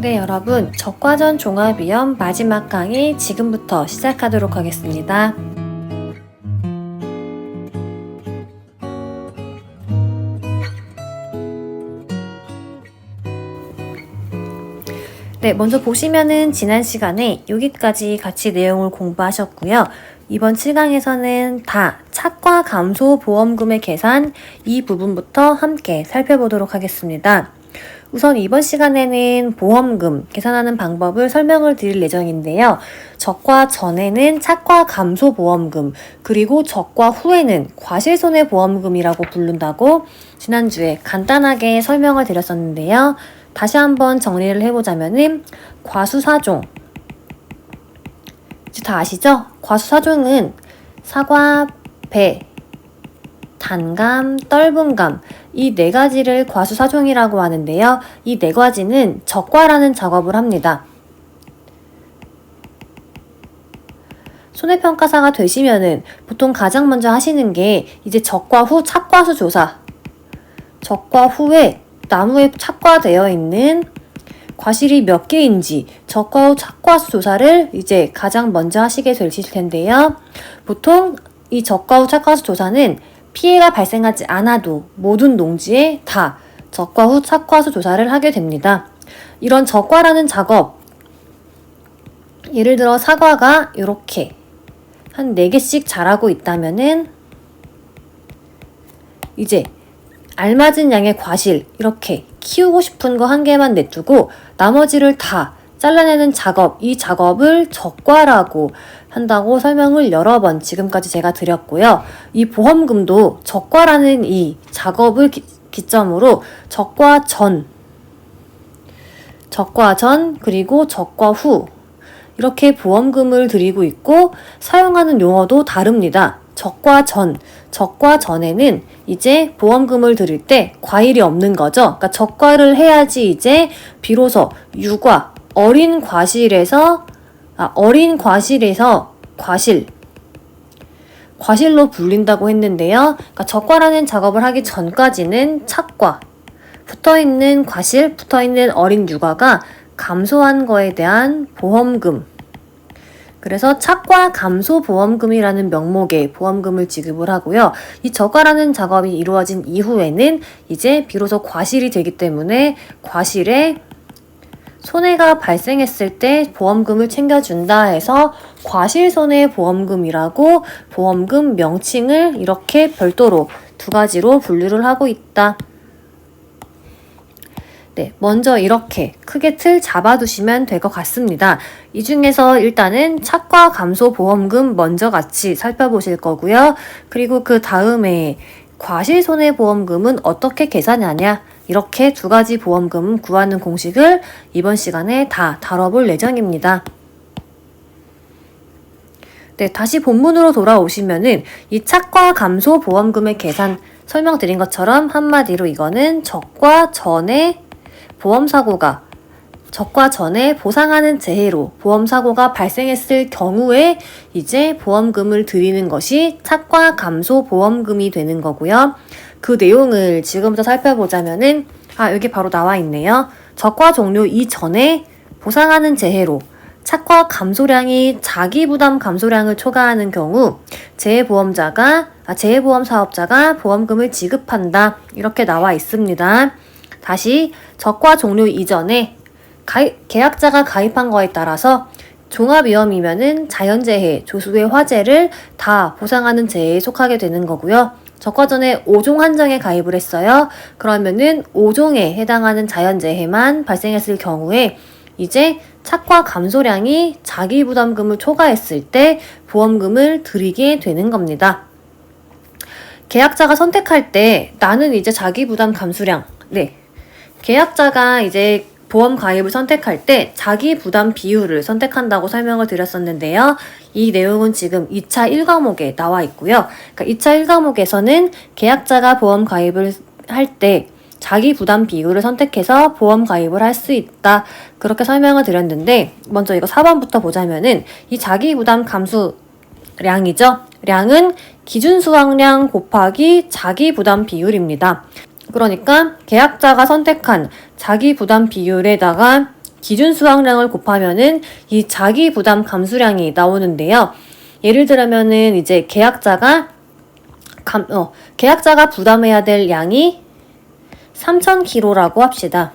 네, 여러분, 적과전 종합위험 마지막 강의 지금부터 시작하도록 하겠습니다. 네, 먼저 보시면은 지난 시간에 여기까지 같이 내용을 공부하셨고요. 이번 7강에서는 다 착과 감소 보험금의 계산 이 부분부터 함께 살펴보도록 하겠습니다. 우선 이번 시간에는 보험금 계산하는 방법을 설명을 드릴 예정인데요. 적과 전에는 착과 감소 보험금, 그리고 적과 후에는 과실손해보험금이라고 부른다고 지난주에 간단하게 설명을 드렸었는데요. 다시 한번 정리를 해보자면은 과수사종, 이제 다 아시죠? 과수사종은 사과, 배, 단감, 떫은감 이 네 가지를 과수사종이라고 하는데요. 이 네 가지는 적과라는 작업을 합니다. 손해평가사가 되시면은 보통 가장 먼저 하시는 게 이제 적과 후 착과수 조사, 적과 후에 나무에 착과되어 있는 과실이 몇 개인지 적과 후 착과수 조사를 이제 가장 먼저 하시게 되실 텐데요. 보통 이 적과 후 착과수 조사는 피해가 발생하지 않아도 모든 농지에 다 적과 후 착과수 조사를 하게 됩니다. 이런 적과라는 작업, 예를 들어 사과가 이렇게 한 4개씩 자라고 있다면은 이제 알맞은 양의 과실 이렇게 키우고 싶은 거 한 개만 내두고 나머지를 다 잘라내는 작업, 이 작업을 적과라고 한다고 설명을 여러 번 지금까지 제가 드렸고요. 이 보험금도 적과라는 이 작업을 기점으로 적과 전, 그리고 적과 후 이렇게 보험금을 드리고 있고 사용하는 용어도 다릅니다. 적과 전에는 이제 보험금을 드릴 때 과일이 없는 거죠. 그러니까 적과를 해야지 이제 비로소 유과, 어린 과실에서 과실로 불린다고 했는데요. 그러니까 적과라는 작업을 하기 전까지는 착과, 붙어있는 과실, 붙어있는 어린 유과가 감소한 거에 대한 보험금, 그래서 착과 감소 보험금이라는 명목의 보험금을 지급을 하고요. 이 적과라는 작업이 이루어진 이후에는 이제 비로소 과실이 되기 때문에 과실에 손해가 발생했을 때 보험금을 챙겨준다 해서 과실손해보험금이라고 보험금 명칭을 이렇게 별도로 두 가지로 분류를 하고 있다. 네, 먼저 이렇게 크게 틀 잡아두시면 될 것 같습니다. 이 중에서 일단은 착과 감소 보험금 먼저 같이 살펴보실 거고요. 그리고 그 다음에 과실손해보험금은 어떻게 계산하냐, 이렇게 두 가지 보험금 구하는 공식을 이번 시간에 다 다뤄볼 예정입니다. 네, 다시 본문으로 돌아오시면은 이 착과 감소 보험금의 계산 설명드린 것처럼 한마디로 이거는 적과 전에 적과 전에 보상하는 재해로 보험사고가 발생했을 경우에 이제 보험금을 드리는 것이 착과 감소 보험금이 되는 거고요. 그 내용을 지금부터 살펴보자면은 여기 바로 나와 있네요. 적과 종료 이전에 보상하는 재해로 착과 감소량이 자기 부담 감소량을 초과하는 경우 재해보험 사업자가 보험금을 지급한다. 이렇게 나와 있습니다. 다시 적과 종료 이전에 계약자가 가입한 거에 따라서 종합위험이면은 자연재해, 조수의 화재를 다 보상하는 재해에 속하게 되는 거고요. 적과 전에 5종 한정에 가입을 했어요. 그러면은 5종에 해당하는 자연재해만 발생했을 경우에 이제 착과 감소량이 자기 부담금을 초과했을 때 보험금을 드리게 되는 겁니다. 계약자가 선택할 때 나는 이제 자기 부담 감소량, 계약자가 이제 보험 가입을 선택할 때 자기 부담 비율을 선택한다고 설명을 드렸었는데요. 이 내용은 지금 2차 1과목에 나와 있고요. 그러니까 2차 1과목에서는 계약자가 보험 가입을 할 때 자기 부담 비율을 선택해서 보험 가입을 할 수 있다. 그렇게 설명을 드렸는데 먼저 이거 4번부터 보자면은 이 자기 부담 감수량이죠. 량은 기준 수확량 곱하기 자기 부담 비율입니다. 그러니까 계약자가 선택한 자기 부담 비율에다가 기준 수확량을 곱하면은 이 자기 부담 감수량이 나오는데요. 예를 들면은 이제 계약자가 부담해야 될 양이 3,000kg라고 합시다.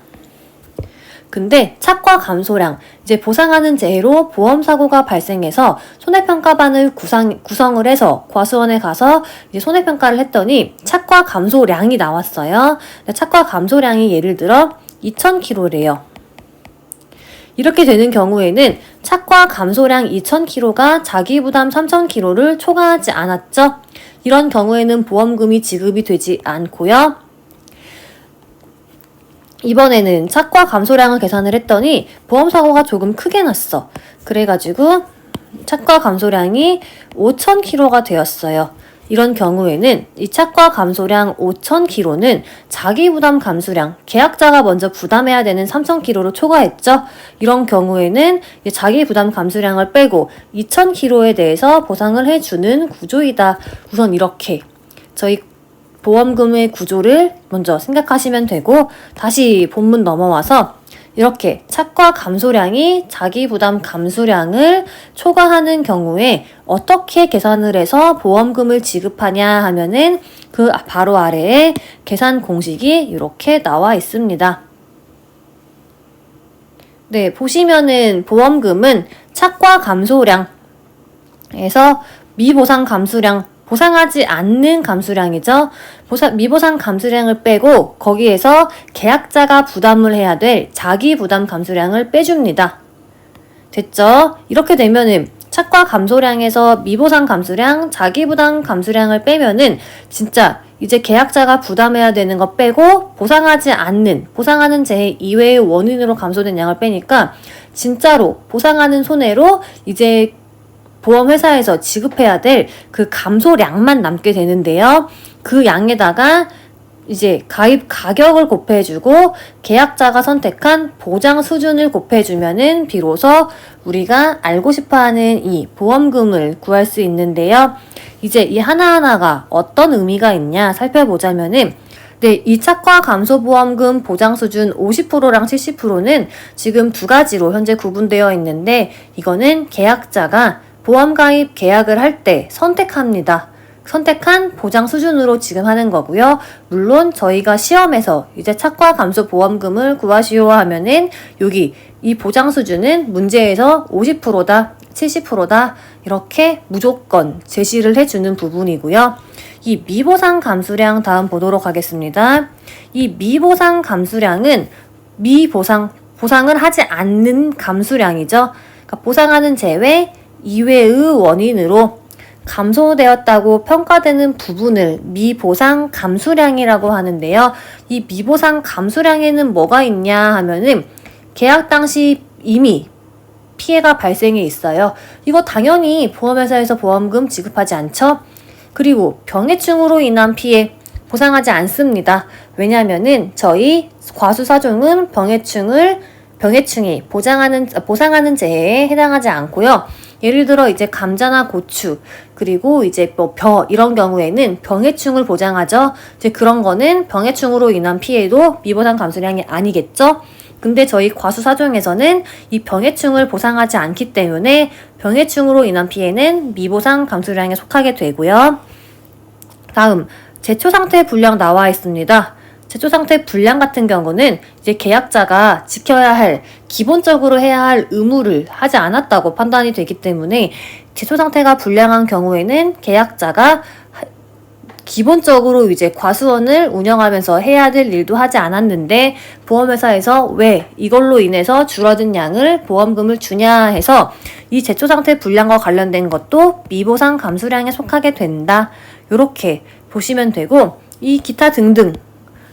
근데 착과 감소량, 이제 보상하는 재해로 보험사고가 발생해서 손해평가반을 구성을 해서 과수원에 가서 이제 손해평가를 했더니 착과 감소량이 나왔어요. 착과 감소량이 예를 들어 2,000kg래요. 이렇게 되는 경우에는 착과 감소량 2,000kg가 자기부담 3,000kg를 초과하지 않았죠. 이런 경우에는 보험금이 지급이 되지 않고요. 이번에는 착과 감소량을 계산을 했더니 보험사고가 조금 크게 났어. 그래가지고 착과 감소량이 5,000kg가 되었어요. 이런 경우에는 이 착과 감소량 5,000kg는 자기부담 감수량, 계약자가 먼저 부담해야 되는 3,000kg로 초과했죠. 이런 경우에는 자기부담 감수량을 빼고 2,000kg에 대해서 보상을 해주는 구조이다. 우선 이렇게 저희 보험금의 구조를 먼저 생각하시면 되고, 다시 본문 넘어와서 이렇게 착과 감소량이 자기부담 감수량을 초과하는 경우에 어떻게 계산을 해서 보험금을 지급하냐 하면은 그 바로 아래에 계산 공식이 이렇게 나와 있습니다. 네, 보시면은 보험금은 착과 감소량에서 미보상 감수량, 보상하지 않는 감수량이죠. 미보상 감수량을 빼고 거기에서 계약자가 부담을 해야 될 자기 부담 감수량을 빼줍니다. 됐죠? 이렇게 되면은 착과 감소량에서 미보상 감수량, 자기 부담 감수량을 빼면은 진짜 이제 계약자가 부담해야 되는 거 빼고 보상하는 재해 이외의 원인으로 감소된 양을 빼니까 진짜로 보상하는 손해로 이제 보험회사에서 지급해야 될 그 감소량만 남게 되는데요. 그 양에다가 이제 가입 가격을 곱해주고 계약자가 선택한 보장 수준을 곱해주면은 비로소 우리가 알고 싶어하는 이 보험금을 구할 수 있는데요. 이제 이 하나하나가 어떤 의미가 있냐 살펴보자면은, 네, 이 착과 감소보험금 보장 수준 50%랑 70%는 지금 두 가지로 현재 구분되어 있는데, 이거는 계약자가 보험 가입 계약을 할 때 선택한 보장 수준으로 지금 하는 거고요. 물론 저희가 시험에서 이제 착과 감소 보험금을 구하시오 하면은 여기 이 보장 수준은 문제에서 50%다, 70%다 이렇게 무조건 제시를 해주는 부분이고요. 이 미보상 감수량 다음 보도록 하겠습니다. 이 미보상 감수량은 보상을 하지 않는 감수량이죠. 그러니까 보상하는 제외 이외의 원인으로 감소되었다고 평가되는 부분을 미보상 감수량이라고 하는데요. 이 미보상 감수량에는 뭐가 있냐 하면은 계약 당시 이미 피해가 발생해 있어요. 이거 당연히 보험회사에서 보험금 지급하지 않죠? 그리고 병해충으로 인한 피해 보상하지 않습니다. 왜냐하면은 저희 과수사종은 병해충이 보상하는 재해에 해당하지 않고요. 예를 들어 이제 감자나 고추, 그리고 이제 벼 이런 경우에는 병해충을 보장하죠. 이제 그런 거는 병해충으로 인한 피해도 미보상 감수량이 아니겠죠. 근데 저희 과수사종에서는 이 병해충을 보상하지 않기 때문에 병해충으로 인한 피해는 미보상 감수량에 속하게 되고요. 다음, 제초상태 불량 나와 있습니다. 제초상태 불량 같은 경우는 이제 계약자가 기본적으로 해야 할 의무를 하지 않았다고 판단이 되기 때문에 제초상태가 불량한 경우에는 계약자가 기본적으로 이제 과수원을 운영하면서 해야 될 일도 하지 않았는데 보험회사에서 왜 이걸로 인해서 줄어든 양을 보험금을 주냐 해서 이 제초상태 불량과 관련된 것도 미보상 감수량에 속하게 된다. 이렇게 보시면 되고, 이 기타 등등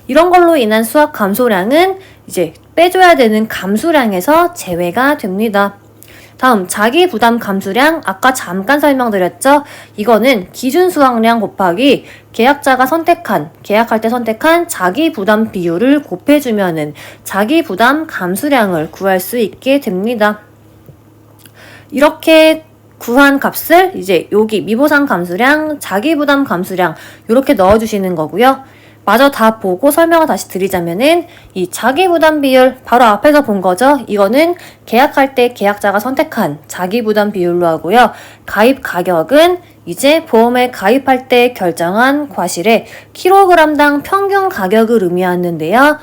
이런 걸로 인한 수확 감소량은 이제 빼줘야 되는 감수량에서 제외가 됩니다. 다음, 자기 부담 감수량, 아까 잠깐 설명드렸죠? 이거는 기준 수확량 곱하기 계약자가 계약할 때 선택한 자기 부담 비율을 곱해주면은 자기 부담 감수량을 구할 수 있게 됩니다. 이렇게 구한 값을 이제 여기 미보상 감수량, 자기 부담 감수량 이렇게 넣어주시는 거고요. 마저 다 보고 설명을 다시 드리자면은 이 자기부담 비율 바로 앞에서 본 거죠. 이거는 계약할 때 계약자가 선택한 자기부담 비율로 하고요. 가입 가격은 이제 보험에 가입할 때 결정한 과실의 킬로그램당 평균 가격을 의미하는데요.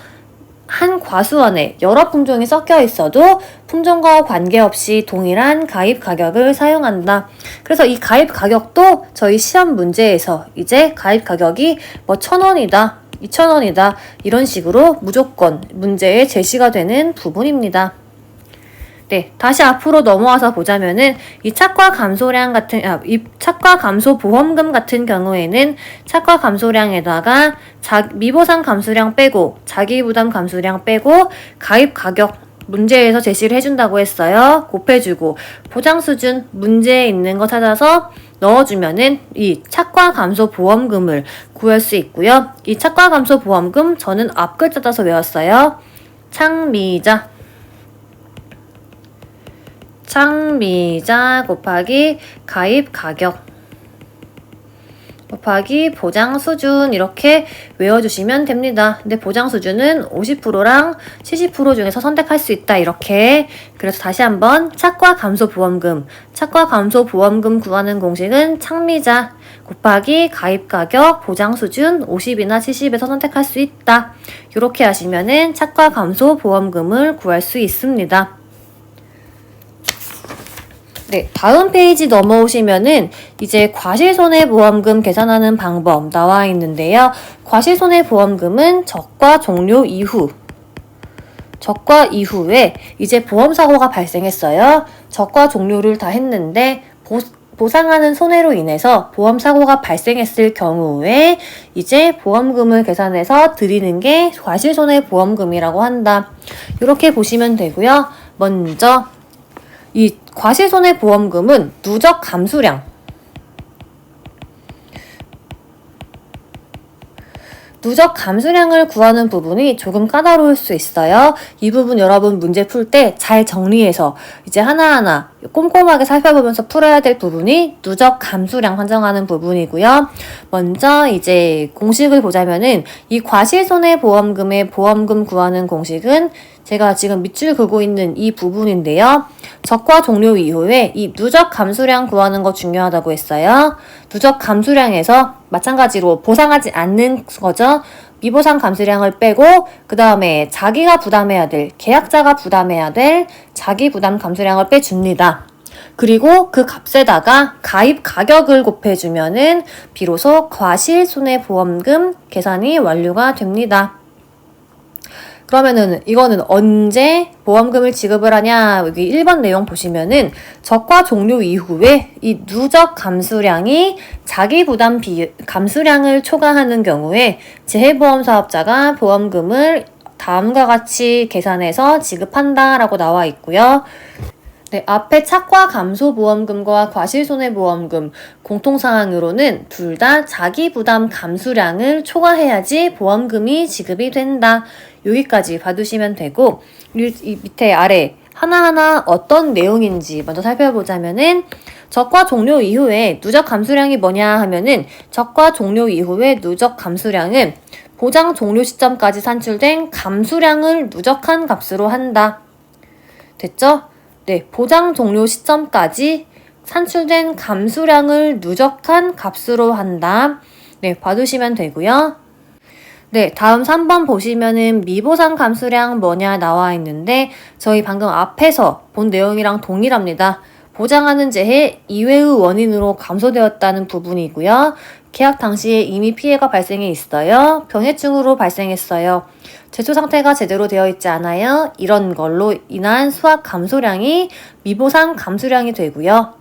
한 과수원에 여러 품종이 섞여 있어도 품종과 관계없이 동일한 가입 가격을 사용한다. 그래서 이 가입 가격도 저희 시험 문제에서 이제 가입 가격이 뭐 1,000원이다, 2,000원이다 이런 식으로 무조건 문제에 제시가 되는 부분입니다. 네, 다시 앞으로 넘어와서 보자면은 이 착과 감소량 같은 이 착과 감소 보험금 같은 경우에는 착과 감소량에다가 미보상 감소량 빼고 자기 부담 감소량 빼고 가입 가격 문제에서 제시를 해준다고 했어요. 곱해주고 보장 수준 문제에 있는 거 찾아서 넣어주면은 이 착과 감소 보험금을 구할 수 있고요. 이 착과 감소 보험금 저는 앞글자 따서 외웠어요. 창미자 곱하기 가입 가격 곱하기 보장 수준 이렇게 외워주시면 됩니다. 근데 보장 수준은 50%랑 70% 중에서 선택할 수 있다 이렇게. 그래서 다시 한번 착과 감소 보험금 구하는 공식은 창미자 곱하기 가입 가격 보장 수준 50이나 70에서 선택할 수 있다. 이렇게 하시면은 착과 감소 보험금을 구할 수 있습니다. 네, 다음 페이지 넘어오시면은 이제 과실손해보험금 계산하는 방법 나와 있는데요. 과실손해보험금은 적과 종료 이후에 이제 보험사고가 발생했어요. 적과 종료를 다 했는데 보상하는 손해로 인해서 보험사고가 발생했을 경우에 이제 보험금을 계산해서 드리는 게 과실손해보험금이라고 한다. 이렇게 보시면 되고요. 먼저 이 과실손해보험금은 누적 감수량을 구하는 부분이 조금 까다로울 수 있어요. 이 부분 여러분 문제 풀 때 잘 정리해서 이제 하나하나 꼼꼼하게 살펴보면서 풀어야 될 부분이 누적 감수량 산정하는 부분이고요. 먼저 이제 공식을 보자면은 이 과실손해보험금의 보험금 구하는 공식은 제가 지금 밑줄 그고 있는 이 부분인데요. 적과 종료 이후에 이 누적 감수량 구하는 거 중요하다고 했어요. 누적 감수량에서 마찬가지로 보상하지 않는 거죠. 미보상 감수량을 빼고 그 다음에 자기가 부담해야 될, 계약자가 부담해야 될 자기 부담 감수량을 빼줍니다. 그리고 그 값에다가 가입 가격을 곱해주면은 비로소 과실손해보험금 계산이 완료가 됩니다. 그러면은 이거는 언제 보험금을 지급을 하냐, 여기 1번 내용 보시면은 적과 종료 이후에 이 누적 감수량이 자기 부담 감수량을 초과하는 경우에 재해보험 사업자가 보험금을 다음과 같이 계산해서 지급한다 라고 나와 있고요. 네, 앞에 착과 감소 보험금과 과실손해보험금 공통사항으로는 둘 다 자기 부담 감수량을 초과해야지 보험금이 지급이 된다. 여기까지 봐두시면 되고, 이 밑에 아래 하나하나 어떤 내용인지 먼저 살펴보자면은 적과 종료 이후에 누적 감수량이 뭐냐 하면은 적과 종료 이후에 누적 감수량은 보장 종료 시점까지 산출된 감수량을 누적한 값으로 한다. 됐죠? 네, 보장 종료 시점까지 산출된 감수량을 누적한 값으로 한다. 네, 봐두시면 되고요. 네, 다음 3번 보시면은 미보상 감수량 뭐냐 나와 있는데 저희 방금 앞에서 본 내용이랑 동일합니다. 보장하는 재해 이외의 원인으로 감소되었다는 부분이고요. 계약 당시에 이미 피해가 발생해 있어요. 병해충으로 발생했어요. 제초 상태가 제대로 되어 있지 않아요. 이런 걸로 인한 수확 감소량이 미보상 감수량이 되고요.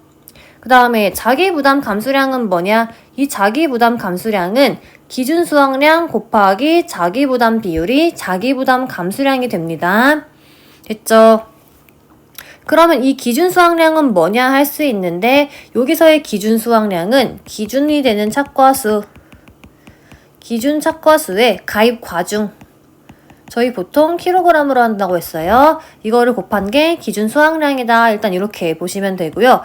그 다음에 자기부담 감수량은 뭐냐? 이 자기부담 감수량은 기준 수확량 곱하기 자기부담 비율이 자기부담 감수량이 됩니다. 됐죠? 그러면 이 기준 수확량은 뭐냐 할 수 있는데 여기서의 기준 수확량은 기준이 되는 착과수, 기준 착과수의 가입 과중, 저희 보통 킬로그램으로 한다고 했어요. 이거를 곱한 게 기준 수확량이다. 일단 이렇게 보시면 되고요.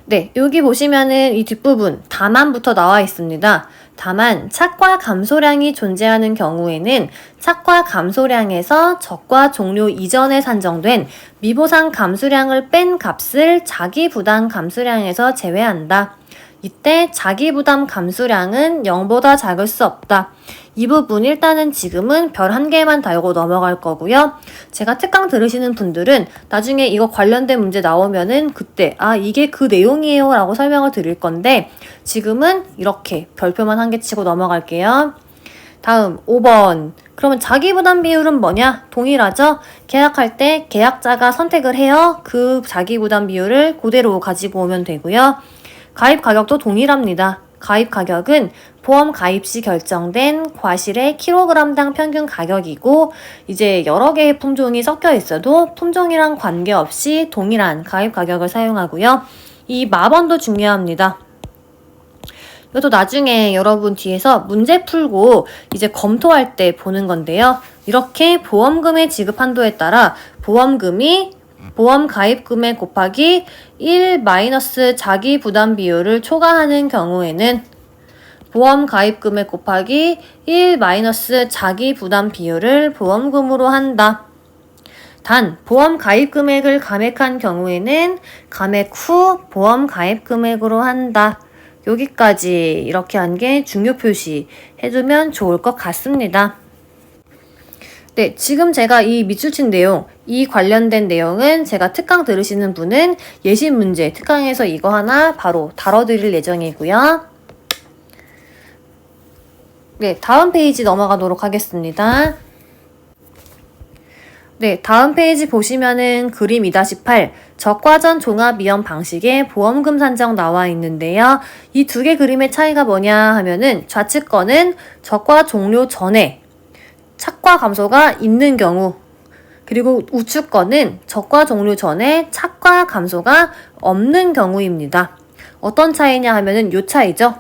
네, 여기 보시면은 이 뒷부분 다만부터 나와 있습니다. 다만 착과 감소량이 존재하는 경우에는 착과 감소량에서 적과 종료 이전에 산정된 미보상 감수량을 뺀 값을 자기부담 감수량에서 제외한다. 이때 자기부담 감수량은 0보다 작을 수 없다. 이 부분 일단은 지금은 별 1개만 달고 넘어갈 거고요. 제가 특강 들으시는 분들은 나중에 이거 관련된 문제 나오면은 그때 이게 그 내용이에요 라고 설명을 드릴 건데 지금은 이렇게 별표만 1개 치고 넘어갈게요. 다음 5번. 그러면 자기부담 비율은 뭐냐? 동일하죠? 계약할 때 계약자가 선택을 해요. 그 자기부담 비율을 그대로 가지고 오면 되고요. 가입 가격도 동일합니다. 가입 가격은 보험 가입 시 결정된 과실의 킬로그램당 평균 가격이고 이제 여러 개의 품종이 섞여 있어도 품종이랑 관계없이 동일한 가입 가격을 사용하고요. 이 마번도 중요합니다. 이것도 나중에 여러분 뒤에서 문제 풀고 이제 검토할 때 보는 건데요. 이렇게 보험금의 지급 한도에 따라 보험금이 보험 가입 금액 곱하기 1 마이너스 자기 부담 비율을 초과하는 경우에는 보험 가입 금액 곱하기 1 마이너스 자기 부담 비율을 보험금으로 한다. 단, 보험 가입 금액을 감액한 경우에는 감액 후 보험 가입 금액으로 한다. 여기까지 이렇게 한 게 중요 표시 해두면 좋을 것 같습니다. 네, 지금 제가 이 밑줄 친 내용, 이 관련된 내용은 제가 특강 들으시는 분은 예시 문제, 특강에서 이거 하나 바로 다뤄드릴 예정이고요. 네, 다음 페이지 넘어가도록 하겠습니다. 네, 다음 페이지 보시면은 그림 2-8 적과전 종합위험 방식의 보험금 산정 나와 있는데요. 이 두 개 그림의 차이가 뭐냐 하면은 좌측 거는 적과 종료 전에 착과 감소가 있는 경우, 그리고 우측 거는 적과 종료 전에 착과 감소가 없는 경우입니다. 어떤 차이냐 하면은 요 차이죠.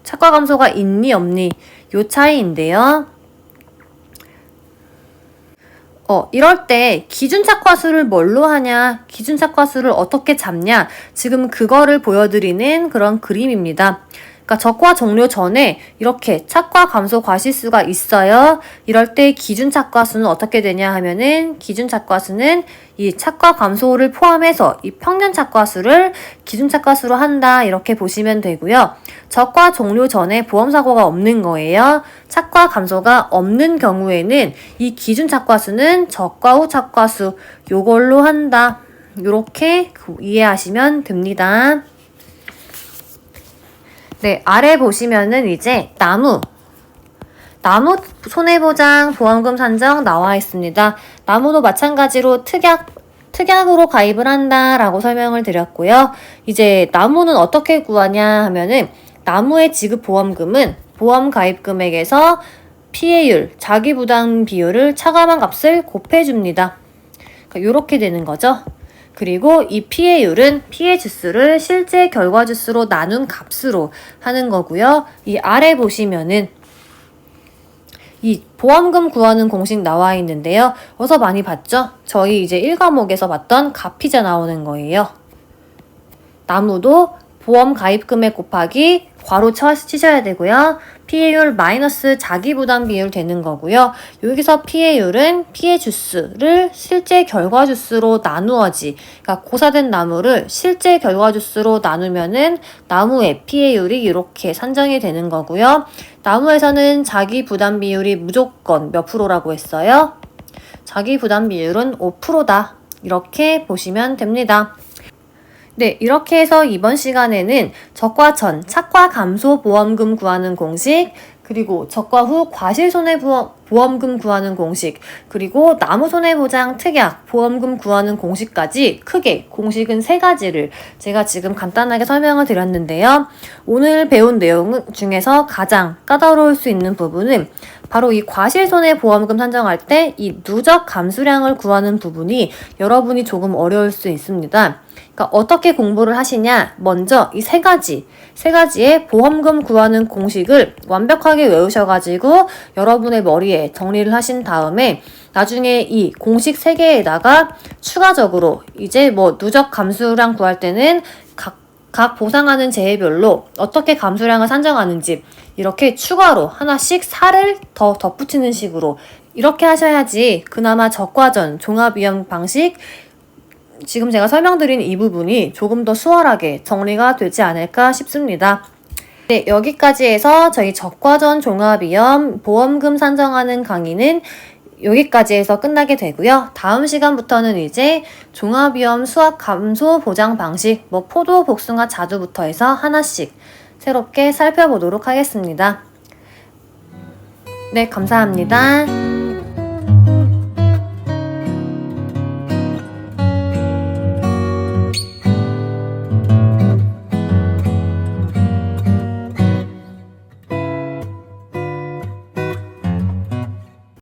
착과 감소가 있니 없니 요 차이인데요. 이럴 때 기준 착과수를 뭘로 하냐, 기준 착과수를 어떻게 잡냐, 지금 그거를 보여드리는 그런 그림입니다. 그러니까 적과 종료 전에 이렇게 착과 감소 과실수가 있어요. 이럴 때 기준 착과수는 어떻게 되냐 하면은 기준 착과수는 이 착과 감소를 포함해서 이 평균 착과수를 기준 착과수로 한다. 이렇게 보시면 되고요. 적과 종료 전에 보험사고가 없는 거예요. 착과 감소가 없는 경우에는 이 기준 착과수는 적과 후 착과수 요걸로 한다. 요렇게 이해하시면 됩니다. 네, 아래 보시면은 이제 나무 손해보장 보험금 산정 나와 있습니다. 나무도 마찬가지로 특약으로 가입을 한다라고 설명을 드렸고요. 이제 나무는 어떻게 구하냐 하면은 나무의 지급 보험금은 보험 가입 금액에서 피해율, 자기부담 비율을 차감한 값을 곱해줍니다. 그러니까 이렇게 되는 거죠. 그리고 이 피해율은 피해 주수를 실제 결과 주수로 나눈 값으로 하는 거고요. 이 아래 보시면은 이 보험금 구하는 공식 나와 있는데요. 어서 많이 봤죠? 저희 이제 1과목에서 봤던 가피자 나오는 거예요. 나무도 보험 가입 금액 곱하기 괄호 치셔야 되고요. 피해율 마이너스 자기부담 비율 되는 거고요. 여기서 피해율은 피해 주수를 실제 결과 주수로 나누어지, 그러니까 고사된 나무를 실제 결과 주수로 나누면은 나무의 피해율이 이렇게 산정이 되는 거고요. 나무에서는 자기부담 비율이 무조건 몇 프로라고 했어요? 자기부담 비율은 5%다. 이렇게 보시면 됩니다. 네, 이렇게 해서 이번 시간에는 적과 전, 착과 감소 보험금 구하는 공식, 그리고 적과 후 과실 손해보험금 구하는 공식, 그리고 나무 손해보장 특약 보험금 구하는 공식까지 크게 공식은 3가지를 제가 지금 간단하게 설명을 드렸는데요. 오늘 배운 내용 중에서 가장 까다로울 수 있는 부분은 바로 이 과실손해보험금 산정할 때 이 누적 감수량을 구하는 부분이 여러분이 조금 어려울 수 있습니다. 그러니까 어떻게 공부를 하시냐? 먼저 이 3가지의 보험금 구하는 공식을 완벽하게 외우셔가지고 여러분의 머리에 정리를 하신 다음에 나중에 이 공식 3개에다가 추가적으로 이제 뭐 누적 감수량 구할 때는 각 보상하는 재해별로 어떻게 감소량을 산정하는지 이렇게 추가로 하나씩 살을 더 덧붙이는 식으로 이렇게 하셔야지 그나마 적과전 종합위험 방식 지금 제가 설명드린 이 부분이 조금 더 수월하게 정리가 되지 않을까 싶습니다. 네, 여기까지 해서 저희 적과전 종합위험 보험금 산정하는 강의는 여기까지 해서 끝나게 되고요. 다음 시간부터는 이제 종합위험 수학 감소 보장 방식, 포도, 복숭아, 자두부터 해서 하나씩 새롭게 살펴보도록 하겠습니다. 네, 감사합니다.